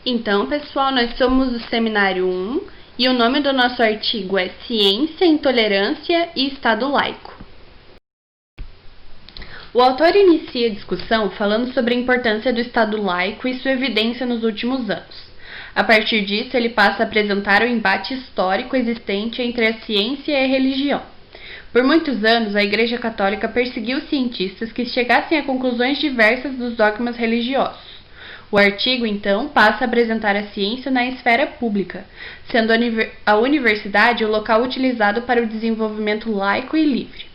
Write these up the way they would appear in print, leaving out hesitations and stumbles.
Então, pessoal, nós somos o Seminário 1 e o nome do nosso artigo é Ciência, Intolerância e Estado Laico. O autor inicia a discussão falando sobre a importância do Estado laico e sua evidência nos últimos anos. A partir disso, ele passa a apresentar o embate histórico existente entre a ciência e a religião. Por muitos anos, a Igreja Católica perseguiu cientistas que chegassem a conclusões diversas dos dogmas religiosos. O artigo, então, passa a apresentar a ciência na esfera pública, sendo a universidade o local utilizado para o desenvolvimento laico e livre.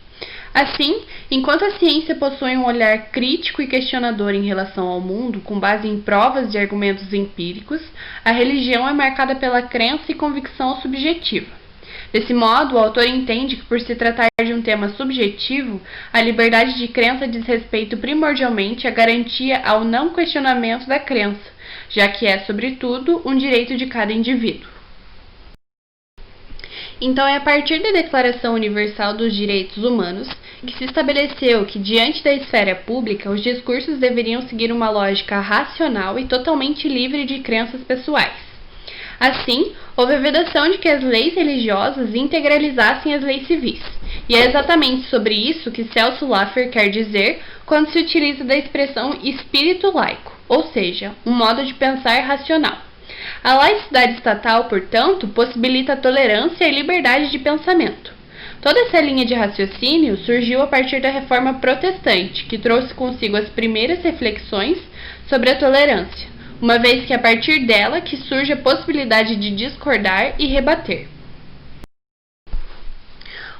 Assim, enquanto a ciência possui um olhar crítico e questionador em relação ao mundo, com base em provas e argumentos empíricos, a religião é marcada pela crença e convicção subjetiva. Desse modo, o autor entende que, por se tratar de um tema subjetivo, a liberdade de crença diz respeito primordialmente à garantia ao não questionamento da crença, já que é, sobretudo, um direito de cada indivíduo. Então, é a partir da Declaração Universal dos Direitos Humanos que se estabeleceu que, diante da esfera pública, os discursos deveriam seguir uma lógica racional e totalmente livre de crenças pessoais. Assim, houve a vedação de que as leis religiosas integralizassem as leis civis. E é exatamente sobre isso que Celso Laffer quer dizer quando se utiliza da expressão espírito laico, ou seja, um modo de pensar racional. A laicidade estatal, portanto, possibilita a tolerância e liberdade de pensamento. Toda essa linha de raciocínio surgiu a partir da Reforma Protestante, que trouxe consigo as primeiras reflexões sobre a tolerância, uma vez que é a partir dela que surge a possibilidade de discordar e rebater.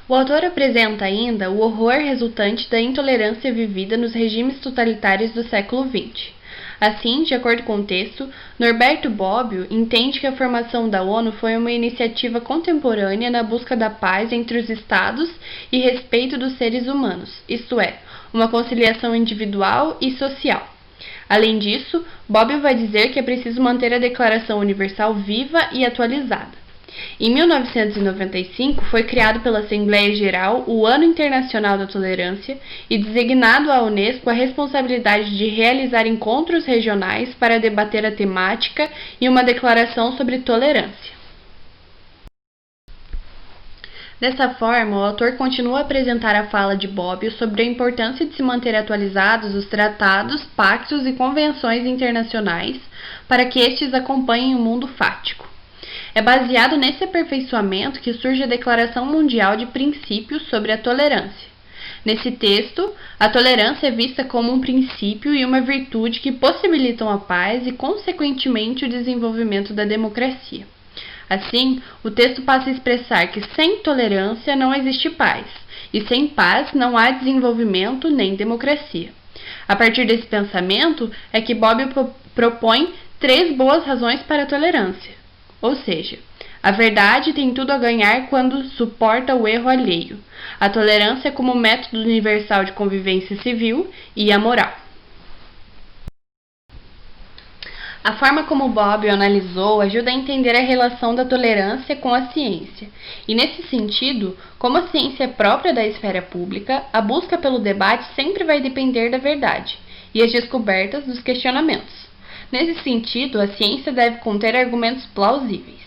O autor apresenta ainda o horror resultante da intolerância vivida nos regimes totalitários do século XX. Assim, de acordo com o texto, Norberto Bobbio entende que a formação da ONU foi uma iniciativa contemporânea na busca da paz entre os Estados e respeito dos seres humanos, isto é, uma conciliação individual e social. Além disso, Bobbio vai dizer que é preciso manter a Declaração Universal viva e atualizada. Em 1995, foi criado pela Assembleia Geral o Ano Internacional da Tolerância e designado à Unesco a responsabilidade de realizar encontros regionais para debater a temática e uma declaração sobre tolerância. Dessa forma, o autor continua a apresentar a fala de Bobbio sobre a importância de se manter atualizados os tratados, pactos e convenções internacionais para que estes acompanhem o mundo fático. É baseado nesse aperfeiçoamento que surge a Declaração Mundial de Princípios sobre a Tolerância. Nesse texto, a tolerância é vista como um princípio e uma virtude que possibilitam a paz e, consequentemente, o desenvolvimento da democracia. Assim, o texto passa a expressar que sem tolerância não existe paz, e sem paz não há desenvolvimento nem democracia. A partir desse pensamento é que Bobbio propõe 3 boas razões para a tolerância. Ou seja, a verdade tem tudo a ganhar quando suporta o erro alheio, a tolerância como método universal de convivência civil e a moral. A forma como Bobbio analisou ajuda a entender a relação da tolerância com a ciência, e nesse sentido, como a ciência é própria da esfera pública, a busca pelo debate sempre vai depender da verdade, e as descobertas dos questionamentos. Nesse sentido, a ciência deve conter argumentos plausíveis.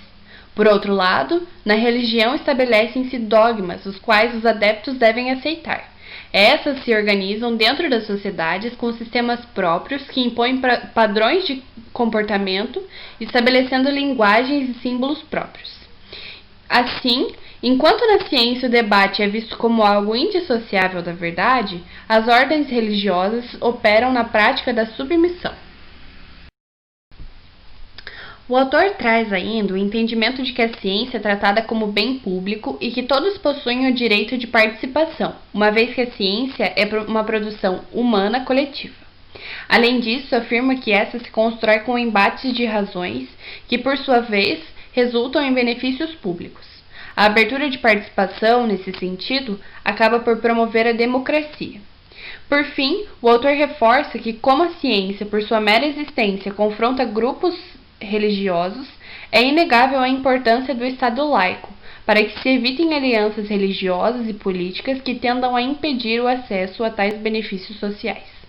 Por outro lado, na religião estabelecem-se dogmas, os quais os adeptos devem aceitar. Essas se organizam dentro das sociedades com sistemas próprios que impõem padrões de comportamento, estabelecendo linguagens e símbolos próprios. Assim, enquanto na ciência o debate é visto como algo indissociável da verdade, as ordens religiosas operam na prática da submissão. O autor traz ainda o entendimento de que a ciência é tratada como bem público e que todos possuem o direito de participação, uma vez que a ciência é uma produção humana coletiva. Além disso, afirma que essa se constrói com embates de razões que, por sua vez, resultam em benefícios públicos. A abertura de participação, nesse sentido, acaba por promover a democracia. Por fim, o autor reforça que, como a ciência, por sua mera existência, confronta grupos religiosos, é inegável a importância do Estado laico, para que se evitem alianças religiosas e políticas que tendam a impedir o acesso a tais benefícios sociais.